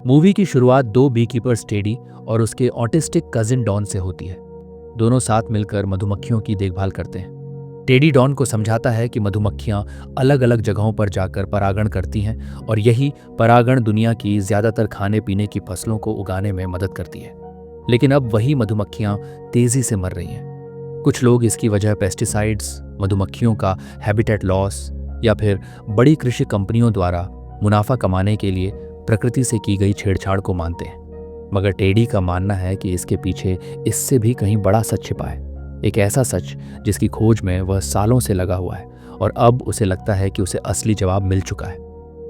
Movie की शुरुआत दो बीकीपर्स टेडी और उसके ऑटिस्टिक कजिन डॉन से होती है। दोनों साथ मिलकर मधुमक्खियों की देखभाल करते हैं। टेडी डॉन को समझाता है कि मधुमक्खियां अलग अलग जगहों पर जाकर परागण करती हैं और यही परागण दुनिया की ज्यादातर खाने पीने की फसलों को उगाने में मदद करती है। लेकिन अब वही मधुमक्खियां तेजी से मर रही हैं। कुछ लोग इसकी वजह पेस्टिसाइड्स, मधुमक्खियों का हैबिटेट लॉस या फिर बड़ी कृषि कंपनियों द्वारा मुनाफा कमाने के लिए प्रकृति से की गई छेड़छाड़ को मानते हैं। मगर टेडी का मानना है कि इसके पीछे इससे भी कहीं बड़ा सच छिपा है, एक ऐसा सच जिसकी खोज में वह सालों से लगा हुआ है और अब उसे लगता है कि उसे असली जवाब मिल चुका है।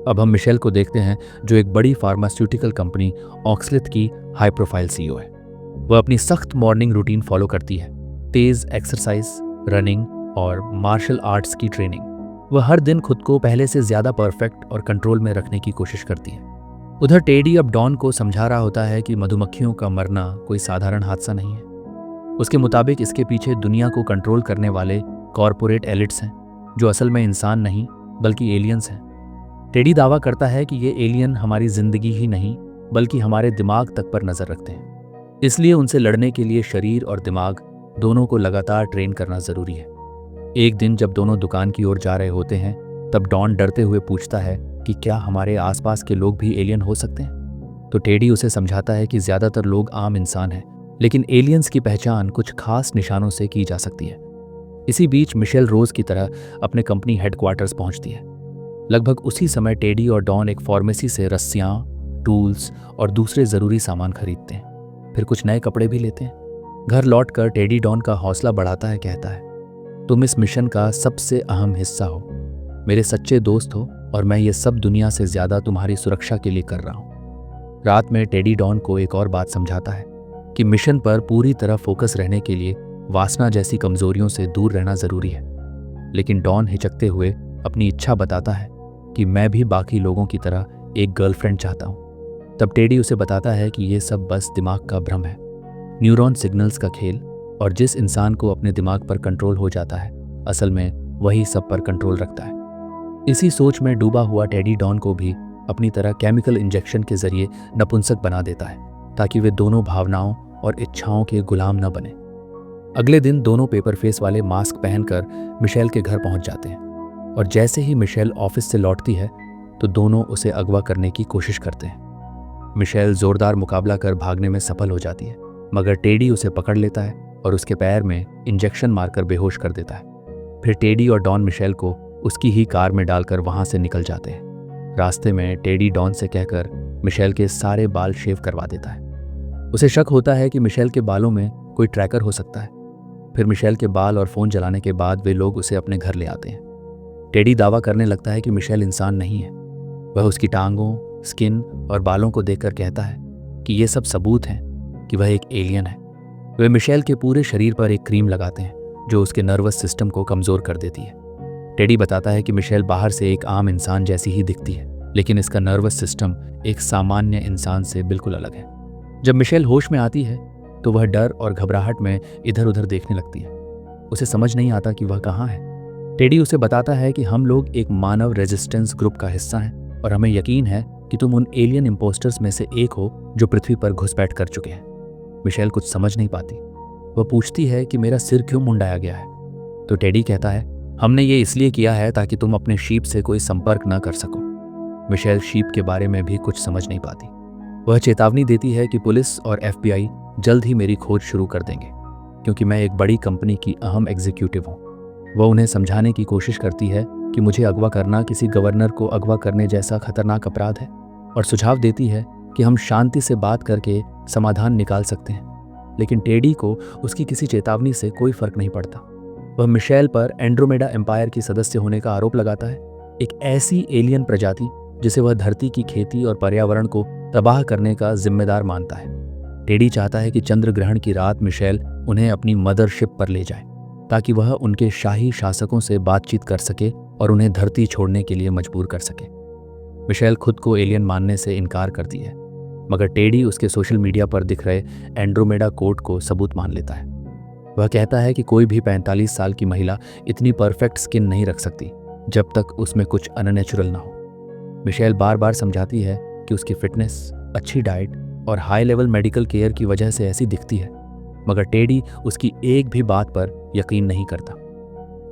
अब हम मिशेल को देखते हैं, जो एक बड़ी फार्मास्यूटिकल कंपनी ऑक्सलिथ की हाई प्रोफाइल सीईओ है। वह अपनी सख्त मॉर्निंग रूटीन फॉलो करती है, तेज एक्सरसाइज, रनिंग और मार्शल आर्ट्स की ट्रेनिंग। वह हर दिन खुद को पहले से ज्यादा परफेक्ट और कंट्रोल में रखने की कोशिश करती है। उधर टेडी अब डॉन को समझा रहा होता है कि मधुमक्खियों का मरना कोई साधारण हादसा नहीं है। उसके मुताबिक इसके पीछे दुनिया को कंट्रोल करने वाले कॉरपोरेट एलिट्स हैं, जो असल में इंसान नहीं बल्कि एलियंस हैं। टेडी दावा करता है कि ये एलियन हमारी जिंदगी ही नहीं बल्कि हमारे दिमाग तक पर नजर रखते हैं। इसलिए उनसे लड़ने के लिए शरीर और दिमाग दोनों को लगातार ट्रेन करना जरूरी है। एक दिन जब दोनों दुकान की ओर जा रहे होते हैं, तब डॉन डरते हुए पूछता है कि क्या हमारे आसपास के लोग भी एलियन हो सकते हैं। तो टेडी उसे समझाता है कि ज्यादातर लोग आम इंसान हैं, लेकिन एलियंस की पहचान कुछ खास निशानों से की जा सकती है। इसी बीच मिशेल रोज की तरह अपने कंपनी हेडक्वार्टर्स पहुंचती है। लगभग उसी समय टेडी और डॉन एक फार्मेसी से रस्सियां, टूल्स और दूसरे जरूरी सामान खरीदते हैं, फिर कुछ नए कपड़े भी लेते हैं। घर लौटकर टेडी डॉन का हौसला बढ़ाता है, कहता है, तुम इस मिशन का सबसे अहम हिस्सा हो, मेरे सच्चे दोस्त हो और मैं ये सब दुनिया से ज्यादा तुम्हारी सुरक्षा के लिए कर रहा हूँ। रात में टेडी डॉन को एक और बात समझाता है कि मिशन पर पूरी तरह फोकस रहने के लिए वासना जैसी कमजोरियों से दूर रहना जरूरी है। लेकिन डॉन हिचकते हुए अपनी इच्छा बताता है कि मैं भी बाकी लोगों की तरह एक गर्लफ्रेंड चाहता हूँ। तब टेडी उसे बताता है कि ये सब बस दिमाग का भ्रम है, न्यूरॉन सिग्नल्स का खेल, और जिस इंसान को अपने दिमाग पर कंट्रोल हो जाता है असल में वही सब पर कंट्रोल रखता है। इसी सोच में डूबा हुआ टेडी डॉन को भी अपनी तरह केमिकल इंजेक्शन के जरिए नपुंसक बना देता है, ताकि वे दोनों भावनाओं और इच्छाओं के गुलाम न बने। अगले दिन दोनों पेपर फेस वाले मास्क पहनकर मिशेल के घर पहुंच जाते हैं और जैसे ही मिशेल ऑफिस से लौटती है तो दोनों उसे अगवा करने की कोशिश करते हैं। मिशेल जोरदार मुकाबला कर भागने में सफल हो जाती है, मगर टेडी उसे पकड़ लेता है और उसके पैर में इंजेक्शन मारकर बेहोश कर देता है। फिर टेडी और डॉन मिशेल को उसकी ही कार में डालकर वहां से निकल जाते हैं। रास्ते में टेडी डॉन से कहकर मिशेल के सारे बाल शेव करवा देता है। उसे शक होता है कि मिशेल के बालों में कोई ट्रैकर हो सकता है। फिर मिशेल के बाल और फोन जलाने के बाद वे लोग उसे अपने घर ले आते हैं। टेडी दावा करने लगता है कि मिशेल इंसान नहीं है। वह उसकी टांगों, स्किन और बालों को देखकर कहता है कि ये सब सबूत हैं कि वह एक एलियन है। वे मिशेल के पूरे शरीर पर एक क्रीम लगाते हैं जो उसके नर्वस सिस्टम को कमजोर कर देती है। टेडी बताता है कि मिशेल बाहर से एक आम इंसान जैसी ही दिखती है, लेकिन इसका नर्वस सिस्टम एक सामान्य इंसान से बिल्कुल अलग है। जब मिशेल होश में आती है तो वह डर और घबराहट में इधर उधर देखने लगती है। उसे समझ नहीं आता कि वह कहाँ है। टेडी उसे बताता है कि हम लोग एक मानव रेजिस्टेंस ग्रुप का हिस्सा हैं और हमें यकीन है कि तुम उन एलियन इम्पोस्टर्स में से एक हो जो पृथ्वी पर घुसपैठ कर चुके हैं। मिशेल कुछ समझ नहीं पाती। वह पूछती है कि मेरा सिर क्यों मुंडाया गया है। तो टेडी कहता है, हमने ये इसलिए किया है ताकि तुम अपने शीप से कोई संपर्क न कर सको। मिशेल शीप के बारे में भी कुछ समझ नहीं पाती। वह चेतावनी देती है कि पुलिस और FBI जल्द ही मेरी खोज शुरू कर देंगे, क्योंकि मैं एक बड़ी कंपनी की अहम एग्जीक्यूटिव हूँ। वह उन्हें समझाने की कोशिश करती है कि मुझे अगवा करना किसी गवर्नर को अगवा करने जैसा खतरनाक अपराध है, और सुझाव देती है कि हम शांति से बात करके समाधान निकाल सकते हैं। लेकिन टेडी को उसकी किसी चेतावनी से कोई फर्क नहीं पड़ता। वह मिशेल पर एंड्रोमेडा एम्पायर की सदस्य होने का आरोप लगाता है, एक ऐसी एलियन प्रजाति जिसे वह धरती की खेती और पर्यावरण को तबाह करने का जिम्मेदार मानता है। टेडी चाहता है कि चंद्र ग्रहण की रात मिशेल उन्हें अपनी मदरशिप पर ले जाए, ताकि वह उनके शाही शासकों से बातचीत कर सके और उन्हें धरती छोड़ने के लिए मजबूर कर सके। मिशेल खुद को एलियन मानने से इनकार करती है, मगर टेडी उसके सोशल मीडिया पर दिख रहे एंड्रोमेडा कोड को सबूत मान लेता है। वह कहता है कि कोई भी 45 साल की महिला इतनी परफेक्ट स्किन नहीं रख सकती जब तक उसमें कुछ अननेचुरल ना हो। मिशेल बार बार समझाती है कि उसकी फिटनेस, अच्छी डाइट और हाई लेवल मेडिकल केयर की वजह से ऐसी दिखती है, मगर टेडी उसकी एक भी बात पर यकीन नहीं करता।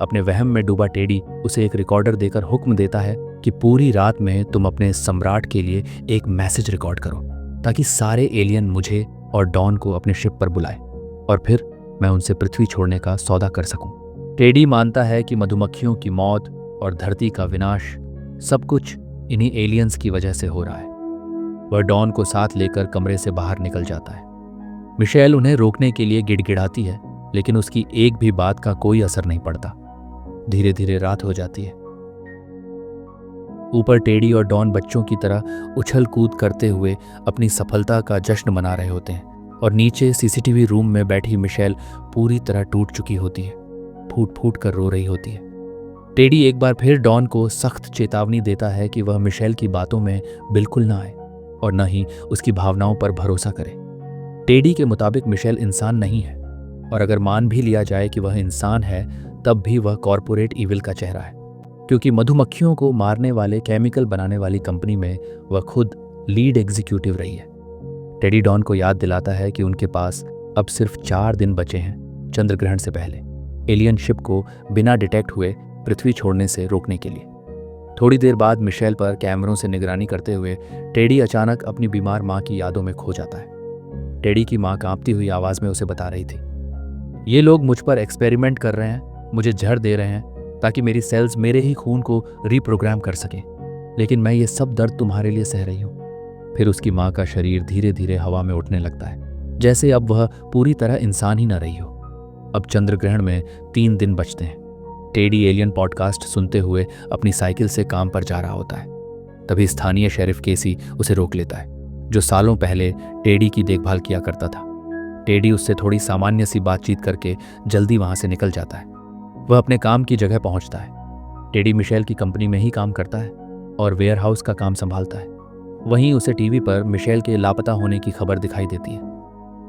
अपने वहम में डूबा टेडी उसे एक रिकॉर्डर देकर हुक्म देता है कि पूरी रात में तुम अपने सम्राट के लिए एक मैसेज रिकॉर्ड करो, ताकि सारे एलियन मुझे और डॉन को अपने शिप पर बुलाए और फिर मैं उनसे पृथ्वी छोड़ने का सौदा कर सकूं। टेडी मानता है कि मधुमक्खियों की मौत और धरती का विनाश सब कुछ इन्हीं एलियंस की वजह से हो रहा है। वह डॉन को साथ लेकर कमरे से बाहर निकल जाता है। मिशेल उन्हें रोकने के लिए गिड़गिड़ाती है, लेकिन उसकी एक भी बात का कोई असर नहीं पड़ता। धीरे धीरे रात हो जाती है। ऊपर टेडी और डॉन बच्चों की तरह उछल कूद करते हुए अपनी सफलता का जश्न मना रहे होते हैं, और नीचे सीसीटीवी रूम में बैठी मिशेल पूरी तरह टूट चुकी होती है, फूट फूट कर रो रही होती है। टेडी एक बार फिर डॉन को सख्त चेतावनी देता है कि वह मिशेल की बातों में बिल्कुल ना आए और न ही उसकी भावनाओं पर भरोसा करे। टेडी के मुताबिक मिशेल इंसान नहीं है, और अगर मान भी लिया जाए कि वह इंसान है, तब भी वह कॉरपोरेट ईविल का चेहरा है, क्योंकि मधुमक्खियों को मारने वाले केमिकल बनाने वाली कंपनी में वह खुद लीड एग्जीक्यूटिव रही है। टेडी डॉन को याद दिलाता है कि उनके पास अब सिर्फ 4 दिन बचे हैं चंद्र ग्रहण से पहले एलियन शिप को बिना डिटेक्ट हुए पृथ्वी छोड़ने से रोकने के लिए। थोड़ी देर बाद मिशेल पर कैमरों से निगरानी करते हुए टेडी अचानक अपनी बीमार माँ की यादों में खो जाता है। टेडी की माँ कांपती हुई आवाज में उसे बता रही थी, ये लोग मुझ पर एक्सपेरिमेंट कर रहे हैं, मुझे जहर दे रहे हैं ताकि मेरी सेल्स मेरे ही खून को रीप्रोग्राम कर सकें, लेकिन मैं ये सब दर्द तुम्हारे लिए सह रही हूँ। फिर उसकी माँ का शरीर धीरे धीरे हवा में उठने लगता है, जैसे अब वह पूरी तरह इंसान ही न रही हो। अब चंद्र ग्रहण में 3 दिन बचते हैं। टेडी एलियन पॉडकास्ट सुनते हुए अपनी साइकिल से काम पर जा रहा होता है। तभी स्थानीय शेरिफ केसी उसे रोक लेता है, जो सालों पहले टेडी की देखभाल किया करता था। टेडी उससे थोड़ी सामान्य सी बातचीत करके जल्दी वहां से निकल जाता है। वह अपने काम की जगह पहुंचता है। टेडी मिशेल की कंपनी में ही काम करता है और वेयर हाउस का काम संभालता है। वहीं उसे टीवी पर मिशेल के लापता होने की खबर दिखाई देती है।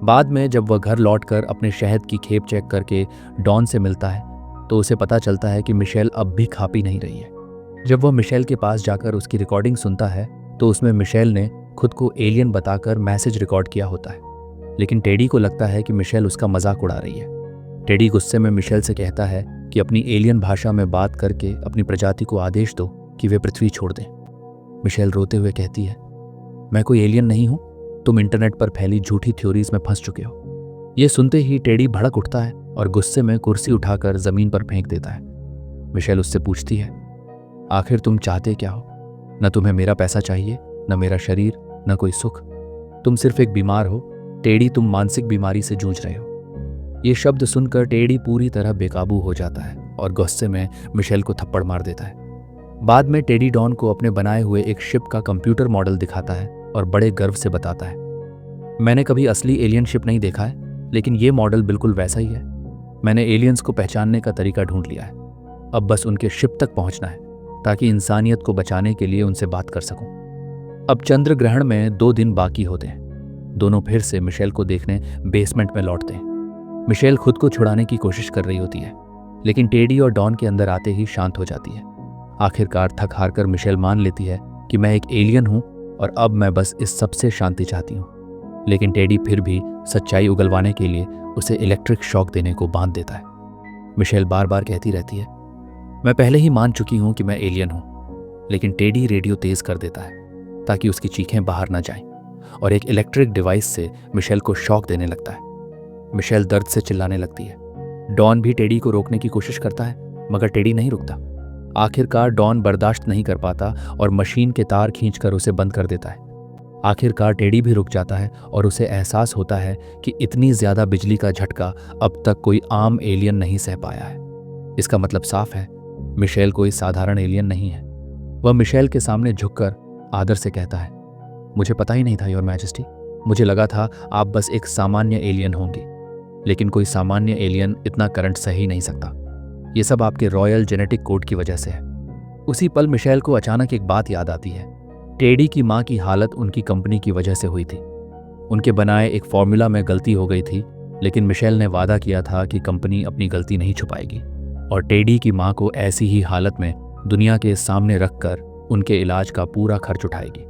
बाद में जब वह घर लौटकर अपने शहद की खेप चेक करके डॉन से मिलता है, तो उसे पता चलता है कि मिशेल अब भी खा पी नहीं रही है। जब वह मिशेल के पास जाकर उसकी रिकॉर्डिंग सुनता है, तो उसमें मिशेल ने खुद को एलियन बताकर मैसेज रिकॉर्ड किया होता है, लेकिन टेडी को लगता है कि मिशेल उसका मजाक उड़ा रही है। टेडी गुस्से में मिशेल से कहता है कि अपनी एलियन भाषा में बात करके अपनी प्रजाति को आदेश दो कि वे पृथ्वी छोड़ दें। मिशेल रोते हुए कहती है, मैं कोई एलियन नहीं हूं, तुम इंटरनेट पर फैली झूठी थ्योरीज में फंस चुके हो। ये सुनते ही टेडी भड़क उठता है और गुस्से में कुर्सी उठाकर जमीन पर फेंक देता है। मिशेल उससे पूछती है, आखिर तुम चाहते क्या हो? न तुम्हें मेरा पैसा चाहिए, न मेरा शरीर, न कोई सुख। तुम सिर्फ एक बीमार हो टेडी, तुम मानसिक बीमारी से जूझ रहे हो। ये शब्द सुनकर टेडी पूरी तरह बेकाबू हो जाता है और गुस्से में मिशेल को थप्पड़ मार देता है। बाद में टेडी डॉन को अपने बनाए हुए एक शिप का कंप्यूटर मॉडल दिखाता है और बड़े गर्व से बताता है, मैंने कभी असली एलियन शिप नहीं देखा है, लेकिन ये मॉडल बिल्कुल वैसा ही है। मैंने एलियंस को पहचानने का तरीका ढूंढ लिया है। अब बस उनके शिप तक पहुंचना है ताकि इंसानियत को बचाने के लिए उनसे बात कर सकूं। अब चंद्र ग्रहण में 2 दिन बाकी होते हैं। दोनों फिर से मिशेल को देखने बेसमेंट में लौटते हैं। मिशेल खुद को छुड़ाने की कोशिश कर रही होती है, लेकिन टेडी और डॉन के अंदर आते ही शांत हो जाती है। आखिरकार थक हार कर मिशेल मान लेती है कि मैं एक एलियन हूं और अब मैं बस इस सबसे शांति चाहती हूं। लेकिन टेडी फिर भी सच्चाई उगलवाने के लिए उसे इलेक्ट्रिक शॉक देने को बांध देता है। मिशेल बार बार कहती रहती है, मैं पहले ही मान चुकी हूं कि मैं एलियन हूं, लेकिन टेडी रेडियो तेज कर देता है ताकि उसकी चीखें बाहर न जाएं और एक इलेक्ट्रिक डिवाइस से मिशेल को शॉक देने लगता है। मिशेल दर्द से चिल्लाने लगती है। डॉन भी टेडी को रोकने की कोशिश करता है, मगर टेडी नहीं रुकता। आखिरकार डॉन बर्दाश्त नहीं कर पाता और मशीन के तार खींचकर उसे बंद कर देता है। आखिरकार टेडी भी रुक जाता है और उसे एहसास होता है कि इतनी ज्यादा बिजली का झटका अब तक कोई आम एलियन नहीं सह पाया है। इसका मतलब साफ है, मिशेल कोई साधारण एलियन नहीं है। वह मिशेल के सामने झुककर आदर से कहता है, मुझे पता ही नहीं था योर मैजेस्टी, मुझे लगा था आप बस एक सामान्य एलियन होंगी, लेकिन कोई सामान्य एलियन इतना करंट सह ही नहीं सकता। ये सब आपके रॉयल जेनेटिक कोड की वजह से है। उसी पल मिशेल को अचानक एक बात याद आती है। टेडी की माँ की हालत उनकी कंपनी की वजह से हुई थी। उनके बनाए एक फॉर्मूला में गलती हो गई थी, लेकिन मिशेल ने वादा किया था कि कंपनी अपनी गलती नहीं छुपाएगी और टेडी की माँ को ऐसी ही हालत में दुनिया के सामने रखकर उनके इलाज का पूरा खर्च उठाएगी।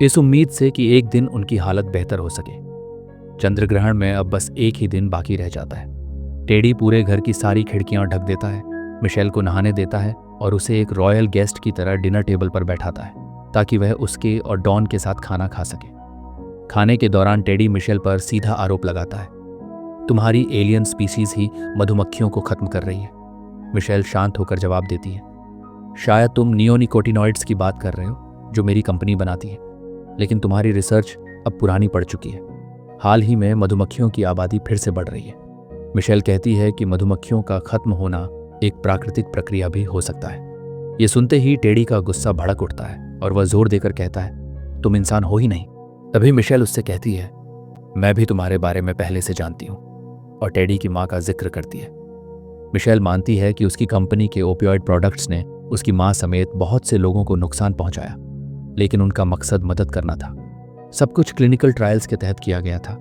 इस उम्मीद से कि एक दिन उनकी हालत बेहतर हो सके। चंद्रग्रहण में अब बस एक ही दिन बाकी रह जाता है। टेडी पूरे घर की सारी खिड़कियां ढक देता है, मिशेल को नहाने देता है और उसे एक रॉयल गेस्ट की तरह डिनर टेबल पर बैठाता है ताकि वह उसके और डॉन के साथ खाना खा सके। खाने के दौरान टेडी मिशेल पर सीधा आरोप लगाता है, तुम्हारी एलियन स्पीसीज ही मधुमक्खियों को खत्म कर रही है। मिशेल शांत होकर जवाब देती है, शायद तुम नियोनिकोटिनॉइड्स की बात कर रहे हो जो मेरी कंपनी बनाती है, लेकिन तुम्हारी रिसर्च अब पुरानी पड़ चुकी है। हाल ही में मधुमक्खियों की आबादी फिर से बढ़ रही है। मिशेल कहती है कि मधुमक्खियों का खत्म होना एक प्राकृतिक प्रक्रिया भी हो सकता है। ये सुनते ही टेडी का गुस्सा भड़क उठता है और वह जोर देकर कहता है, तुम इंसान हो ही नहीं। तभी मिशेल उससे कहती है, मैं भी तुम्हारे बारे में पहले से जानती हूँ, और टेडी की माँ का जिक्र करती है। मिशेल मानती है कि उसकी कंपनी के ओपियोइड प्रोडक्ट्स ने उसकी माँ समेत बहुत से लोगों को नुकसान पहुंचाया, लेकिन उनका मकसद मदद करना था। सब कुछ क्लिनिकल ट्रायल्स के तहत किया गया था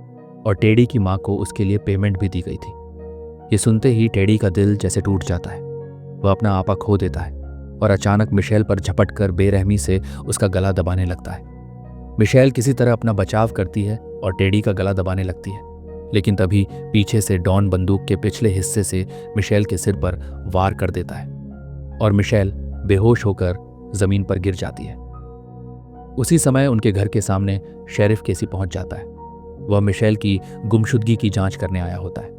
और टेडी की माँ को उसके लिए पेमेंट भी दी गई थी। ये सुनते ही टेडी का दिल जैसे टूट जाता है। वह अपना आपा खो देता है और अचानक मिशेल पर झपटकर बेरहमी से उसका गला दबाने लगता है। मिशेल किसी तरह अपना बचाव करती है और टेडी का गला दबाने लगती है, लेकिन तभी पीछे से डॉन बंदूक के पिछले हिस्से से मिशेल के सिर पर वार कर देता है और मिशेल बेहोश होकर जमीन पर गिर जाती है। उसी समय उनके घर के सामने शेरिफ केसी पहुंच जाता है। वह मिशेल की गुमशुदगी की जांच करने आया होता है।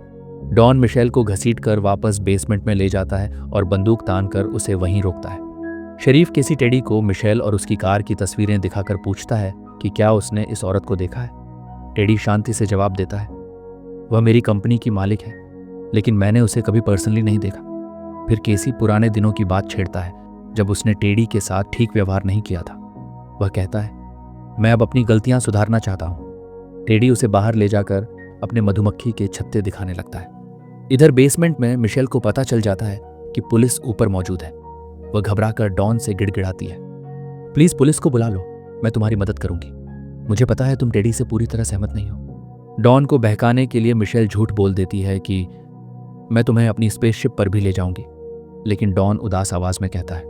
डॉन मिशेल को घसीटकर वापस बेसमेंट में ले जाता है और बंदूक तानकर उसे वहीं रोकता है। शरीफ केसी टेडी को मिशेल और उसकी कार की तस्वीरें दिखाकर पूछता है कि क्या उसने इस औरत को देखा है। टेडी शांति से जवाब देता है, वह मेरी कंपनी की मालिक है, लेकिन मैंने उसे कभी पर्सनली नहीं देखा। फिर केसी पुराने दिनों की बात छेड़ता है जब उसने टेडी के साथ ठीक व्यवहार नहीं किया था। वह कहता है, मैं अब अपनी गलतियां सुधारना चाहता हूं। टेडी उसे बाहर ले जाकर अपने मधुमक्खी के छत्ते दिखाने लगता है। इधर बेसमेंट में मिशेल को पता चल जाता है कि पुलिस ऊपर मौजूद है। वह घबराकर डॉन से गिड़गिड़ाती है, प्लीज पुलिस को बुला लो, मैं तुम्हारी मदद करूंगी। मुझे पता है तुम टेडी से पूरी तरह सहमत नहीं हो। डॉन को बहकाने के लिए मिशेल झूठ बोल देती है कि मैं तुम्हें अपनी स्पेसशिप पर भी ले जाऊंगी, लेकिन डॉन उदास आवाज में कहता है,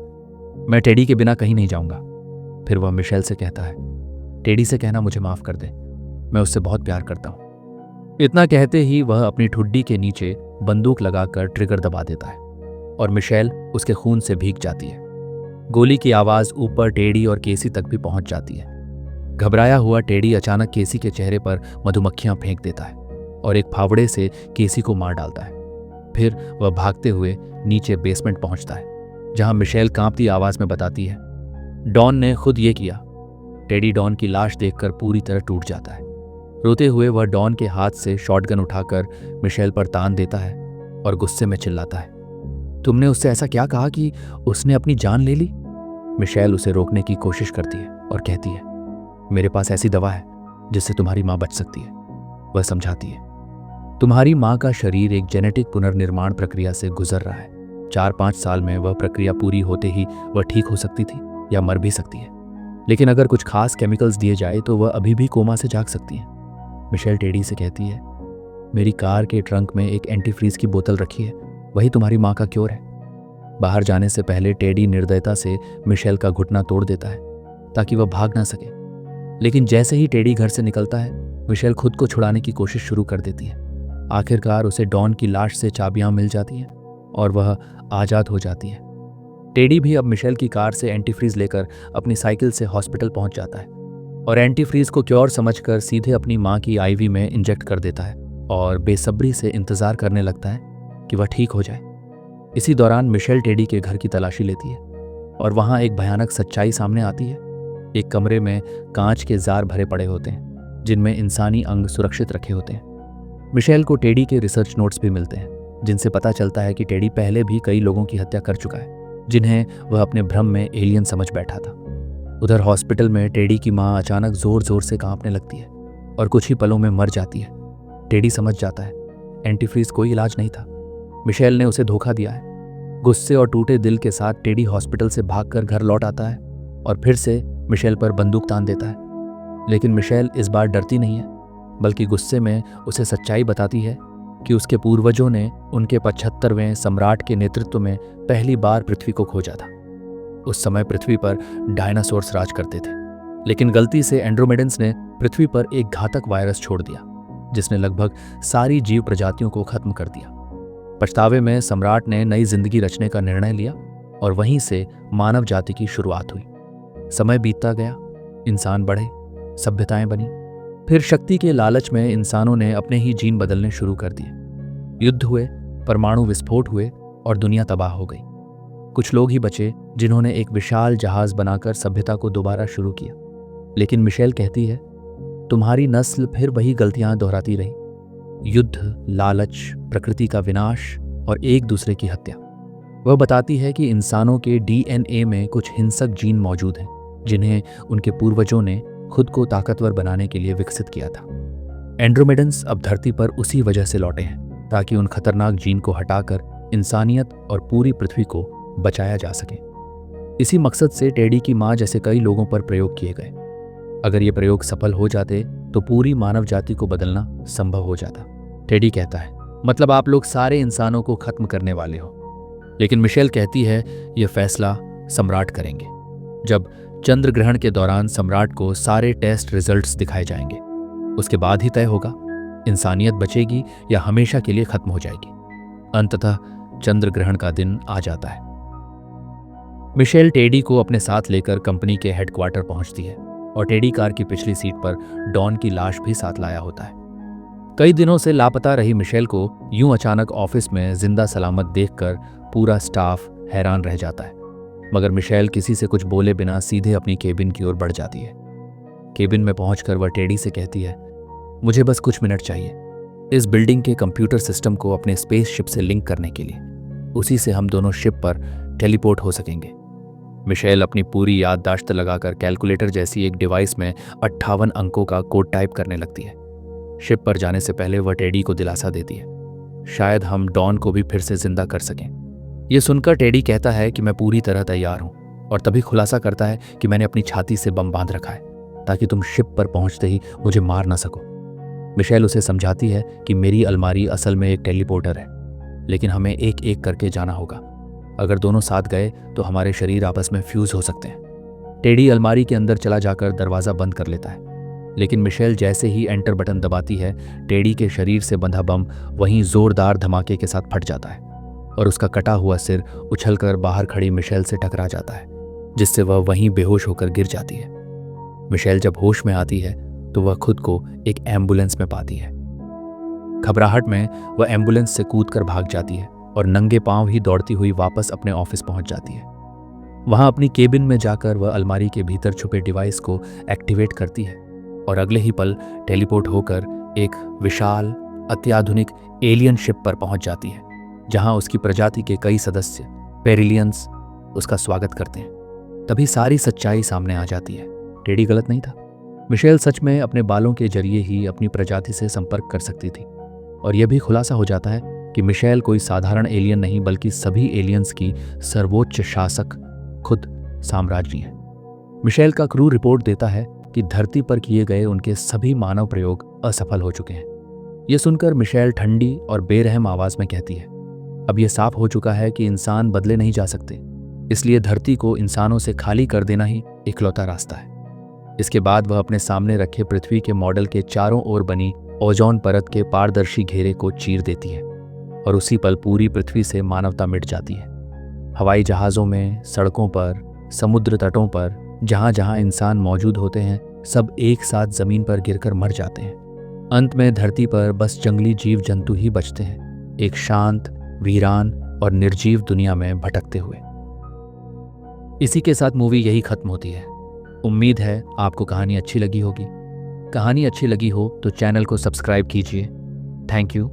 मैं टेडी के बिना कहीं नहीं जाऊंगा। फिर वह मिशेल से कहता है, टेडी से कहना मुझे माफ कर दे, मैं उससे बहुत प्यार करता हूं। इतना कहते ही वह अपनी ठुड्डी के नीचे बंदूक लगाकर ट्रिगर दबा देता है और मिशेल उसके खून से भीग जाती है। गोली की आवाज ऊपर टेडी और केसी तक भी पहुंच जाती है। घबराया हुआ टेडी अचानक केसी के चेहरे पर मधुमक्खियां फेंक देता है और एक फावड़े से केसी को मार डालता है। फिर वह भागते हुए नीचे बेसमेंट पहुंचता है, जहां मिशेल कांपती आवाज में बताती है, डॉन ने खुद ये किया। टेडी डॉन की लाश देखकर पूरी तरह टूट जाता है। रोते हुए वह डॉन के हाथ से शॉटगन उठाकर मिशेल पर तान देता है और गुस्से में चिल्लाता है, तुमने उससे ऐसा क्या कहा कि उसने अपनी जान ले ली। मिशेल उसे रोकने की कोशिश करती है और कहती है, मेरे पास ऐसी दवा है जिससे तुम्हारी माँ बच सकती है। वह समझाती है, तुम्हारी माँ का शरीर एक जेनेटिक पुनर्निर्माण प्रक्रिया से गुजर रहा है। 4-5 साल में वह प्रक्रिया पूरी होते ही वह ठीक हो सकती थी या मर भी सकती है, लेकिन अगर कुछ खास केमिकल्स दिए जाए तो वह अभी भी कोमा से जाग सकती है। मिशेल टेडी से कहती है, मेरी कार के ट्रंक में एक एंटीफ्रीज की बोतल रखी है, वही तुम्हारी माँ का क्योर है। बाहर जाने से पहले टेडी निर्दयता से मिशेल का घुटना तोड़ देता है ताकि वह भाग ना सके, लेकिन जैसे ही टेडी घर से निकलता है, मिशेल खुद को छुड़ाने की कोशिश शुरू कर देती है। आखिरकार उसे डॉन की लाश से चाबियां मिल जाती हैं और वह आज़ाद हो जाती है। टेडी भी अब मिशेल की कार से एंटीफ्रीज लेकर अपनी साइकिल से हॉस्पिटल पहुंच जाता है और एंटीफ्रीज को क्योर समझकर सीधे अपनी माँ की आईवी में इंजेक्ट कर देता है और बेसब्री से इंतजार करने लगता है कि वह ठीक हो जाए। इसी दौरान मिशेल टेडी के घर की तलाशी लेती है और वहाँ एक भयानक सच्चाई सामने आती है। एक कमरे में कांच के जार भरे पड़े होते हैं जिनमें इंसानी अंग सुरक्षित रखे होते हैं। मिशेल को टेडी के रिसर्च नोट्स भी मिलते हैं जिनसे पता चलता है कि टेडी पहले भी कई लोगों की हत्या कर चुका है जिन्हें वह अपने भ्रम में एलियन समझ बैठा था। उधर हॉस्पिटल में टेडी की माँ अचानक जोर जोर से कांपने लगती है और कुछ ही पलों में मर जाती है। टेडी समझ जाता है एंटीफ्रीज कोई इलाज नहीं था, मिशेल ने उसे धोखा दिया है। गुस्से और टूटे दिल के साथ टेडी हॉस्पिटल से भागकर घर लौट आता है और फिर से मिशेल पर बंदूक तान देता है, लेकिन मिशेल इस बार डरती नहीं है, बल्कि गुस्से में उसे सच्चाई बताती है कि उसके पूर्वजों ने उनके 75वें सम्राट के नेतृत्व में पहली बार पृथ्वी को खोजा था। उस समय पृथ्वी पर डायनासोर्स राज करते थे, लेकिन गलती से एंड्रोमेडेंस ने पृथ्वी पर एक घातक वायरस छोड़ दिया जिसने लगभग सारी जीव प्रजातियों को खत्म कर दिया। पछतावे में सम्राट ने नई जिंदगी रचने का निर्णय लिया और वहीं से मानव जाति की शुरुआत हुई। समय बीतता गया, इंसान बढ़े, सभ्यताएं बनी। फिर शक्ति के लालच में इंसानों ने अपने ही जीन बदलने शुरू कर दिए। युद्ध हुए, परमाणु विस्फोट हुए और दुनिया तबाह हो गई। कुछ लोग ही बचे जिन्होंने एक विशाल जहाज बनाकर सभ्यता को दोबारा शुरू किया। लेकिन मिशेल कहती है, तुम्हारी नस्ल फिर वही गलतियां दोहराती रही। युद्ध, लालच, प्रकृति का विनाश और एक दूसरे की हत्या। वह बताती है कि इंसानों के डीएनए में कुछ हिंसक जीन मौजूद हैं जिन्हें उनके पूर्वजों ने खुद को ताकतवर बनाने के लिए विकसित किया था। एंड्रोमेडेंस अब धरती पर उसी वजह से लौटे हैं ताकि उन खतरनाक जीन को हटाकर इंसानियत और पूरी पृथ्वी को बचाया जा सके। इसी मकसद से टेडी की मां जैसे कई लोगों पर प्रयोग किए गए। अगर ये प्रयोग सफल हो जाते तो पूरी मानव जाति को बदलना संभव हो जाता। टेडी कहता है, मतलब आप लोग सारे इंसानों को खत्म करने वाले हो। लेकिन मिशेल कहती है, यह फैसला सम्राट करेंगे। जब चंद्र ग्रहण के दौरान सम्राट को सारे टेस्ट रिजल्ट्स दिखाए जाएंगे, उसके बाद ही तय होगा इंसानियत बचेगी या हमेशा के लिए खत्म हो जाएगी। अंततः चंद्र ग्रहण का दिन आ जाता है। मिशेल टेडी को अपने साथ लेकर कंपनी के हेडक्वार्टर पहुंचती है और टेडी कार की पिछली सीट पर डॉन की लाश भी साथ लाया होता है। कई दिनों से लापता रही मिशेल को यूं अचानक ऑफिस में जिंदा सलामत देखकर पूरा स्टाफ हैरान रह जाता है। मगर मिशेल किसी से कुछ बोले बिना सीधे अपनी केबिन की ओर बढ़ जाती है। केबिन में पहुंचकर वह टेडी से कहती है, मुझे बस कुछ मिनट चाहिए इस बिल्डिंग के कंप्यूटर सिस्टम को अपने स्पेसशिप से लिंक करने के लिए। उसी से हम दोनों शिप पर टेलीपोर्ट हो सकेंगे। मिशेल अपनी पूरी याददाश्त लगाकर कैलकुलेटर जैसी एक डिवाइस में 58 अंकों का कोड टाइप करने लगती है। शिप पर जाने से पहले वह टेडी को दिलासा देती है, शायद हम डॉन को भी फिर से जिंदा कर सकें। यह सुनकर टेडी कहता है कि मैं पूरी तरह तैयार हूं और तभी खुलासा करता है कि मैंने अपनी छाती से बम बांध रखा है ताकि तुम शिप पर पहुंचते ही मुझे मार ना सको। मिशेल उसे समझाती है कि मेरी अलमारी असल में एक टेलीपोर्टर है, लेकिन हमें एक एक करके जाना होगा। अगर दोनों साथ गए तो हमारे शरीर आपस में फ्यूज हो सकते हैं। टेडी अलमारी के अंदर चला जाकर दरवाज़ा बंद कर लेता है, लेकिन मिशेल जैसे ही एंटर बटन दबाती है, टेडी के शरीर से बंधा बम वहीं जोरदार धमाके के साथ फट जाता है और उसका कटा हुआ सिर उछलकर बाहर खड़ी मिशेल से टकरा जाता है, जिससे वह वहीं बेहोश होकर गिर जाती है। मिशेल जब होश में आती है तो वह खुद को एक एम्बुलेंस में पाती है। घबराहट में वह एम्बुलेंस से कूदकर भाग जाती है और नंगे पांव ही दौड़ती हुई वापस अपने ऑफिस पहुंच जाती है। वहां अपनी केबिन में जाकर वह अलमारी के भीतर छुपे डिवाइस को एक्टिवेट करती है और अगले ही पल टेलीपोर्ट होकर एक विशाल अत्याधुनिक एलियन शिप पर पहुंच जाती है, जहां उसकी प्रजाति के कई सदस्य पेरिलियंस उसका स्वागत करते हैं। तभी सारी सच्चाई सामने आ जाती है। टेडी गलत नहीं था। मिशेल सच में अपने बालों के जरिए ही अपनी प्रजाति से संपर्क कर सकती थी और यह भी खुलासा हो जाता है कि मिशेल कोई साधारण एलियन नहीं बल्कि सभी एलियंस की सर्वोच्च शासक खुद साम्राज्ञी है। मिशेल का क्रू रिपोर्ट देता है कि धरती पर किए गए उनके सभी मानव प्रयोग असफल हो चुके हैं। यह सुनकर मिशेल ठंडी और बेरहम आवाज में कहती है, अब यह साफ हो चुका है कि इंसान बदले नहीं जा सकते, इसलिए धरती को इंसानों से खाली कर देना ही इकलौता रास्ता है। इसके बाद वह अपने सामने रखे पृथ्वी के मॉडल के चारों ओर बनी ओजोन परत के पारदर्शी घेरे को चीर देती है और उसी पल पूरी पृथ्वी से मानवता मिट जाती है। हवाई जहाज़ों में, सड़कों पर, समुद्र तटों पर, जहां जहां इंसान मौजूद होते हैं, सब एक साथ जमीन पर गिरकर मर जाते हैं। अंत में धरती पर बस जंगली जीव जंतु ही बचते हैं, एक शांत, वीरान और निर्जीव दुनिया में भटकते हुए। इसी के साथ मूवी यही खत्म होती है। उम्मीद है आपको कहानी अच्छी लगी होगी। कहानी अच्छी लगी हो तो चैनल को सब्सक्राइब कीजिए। Thank you.